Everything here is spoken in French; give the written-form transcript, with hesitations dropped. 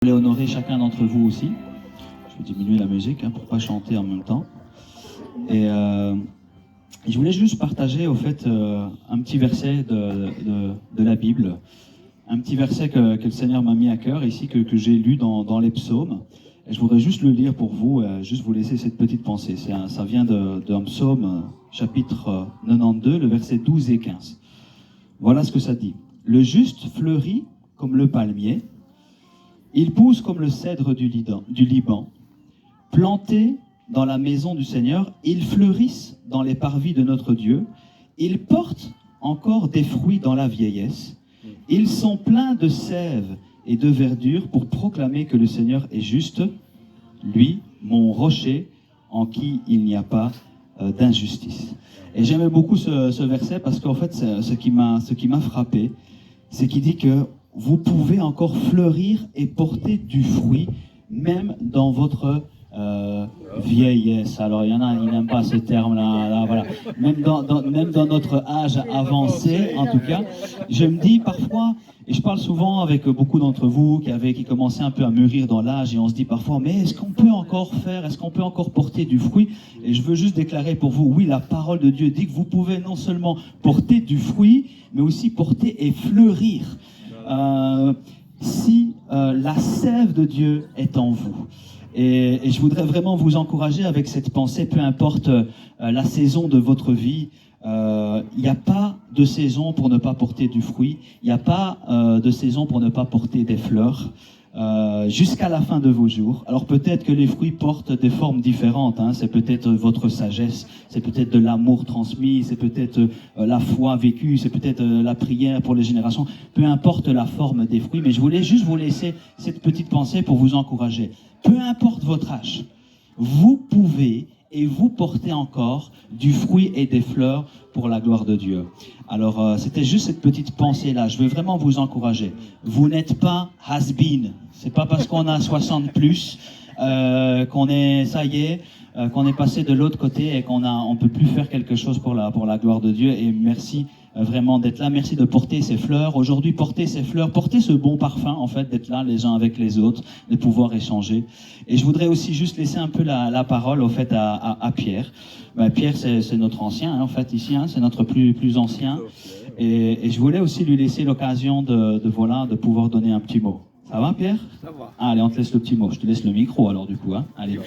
Je voulais honorer chacun d'entre vous aussi. Je vais diminuer la musique pour ne pas chanter en même temps. Et je voulais juste partager au fait un petit verset de la Bible. Un petit verset que le Seigneur m'a mis à cœur ici, que j'ai lu dans les psaumes. Et je voudrais juste le lire pour vous, juste vous laisser cette petite pensée. Ça vient d'un psaume, chapitre 92, le verset 12 et 15. Voilà ce que ça dit. « Le juste fleurit comme le palmier, il pousse comme le cèdre du Liban. Plantés dans la maison du Seigneur, ils fleurissent dans les parvis de notre Dieu. Ils portent encore des fruits dans la vieillesse. Ils sont pleins de sève et de verdure pour proclamer que le Seigneur est juste, lui, mon rocher, en qui il n'y a pas d'injustice. » Et j'aimais beaucoup ce verset parce qu'en fait, ce qui m'a frappé, c'est qu'il dit que vous pouvez encore fleurir et porter du fruit, même dans votre vieillesse. Alors, il y en a, ils n'aiment pas ce terme-là, voilà. Même dans notre âge avancé, en tout cas, je me dis parfois, et je parle souvent avec beaucoup d'entre vous qui commençaient un peu à mûrir dans l'âge, et on se dit parfois, mais est-ce qu'on peut encore faire, est-ce qu'on peut encore porter du fruit? Et je veux juste déclarer pour vous, oui, la parole de Dieu dit que vous pouvez non seulement porter du fruit, mais aussi porter et fleurir. Si la sève de Dieu est en vous. Et je voudrais vraiment vous encourager avec cette pensée, peu importe la saison de votre vie, il n'y a pas de saison pour ne pas porter du fruit, il n'y a pas de saison pour ne pas porter des fleurs, jusqu'à la fin de vos jours. Alors peut-être que les fruits portent des formes différentes, c'est peut-être votre sagesse, c'est peut-être de l'amour transmis, c'est peut-être la foi vécue, c'est peut-être la prière pour les générations, peu importe la forme des fruits, mais je voulais juste vous laisser cette petite pensée pour vous encourager. Peu importe votre âge, vous pouvez et vous portez encore du fruit et des fleurs pour la gloire de Dieu. Alors, c'était juste cette petite pensée-là. Je veux vraiment vous encourager. Vous n'êtes pas has-been. C'est pas parce qu'on a 60 plus qu'on est, ça y est, qu'on est passé de l'autre côté et on peut plus faire quelque chose pour la gloire de Dieu. Et merci vraiment d'être là. Merci de porter ces fleurs. Aujourd'hui, porter ces fleurs, porter ce bon parfum, en fait, d'être là les uns avec les autres, de pouvoir échanger. Et je voudrais aussi juste laisser un peu la parole, au fait, à Pierre. Pierre, c'est notre ancien, en fait, ici, c'est notre plus ancien. Et je voulais aussi lui laisser l'occasion de pouvoir donner un petit mot. Ça va, Pierre? Ça va. Allez, on te laisse le petit mot. Je te laisse le micro, alors, du coup. Allez.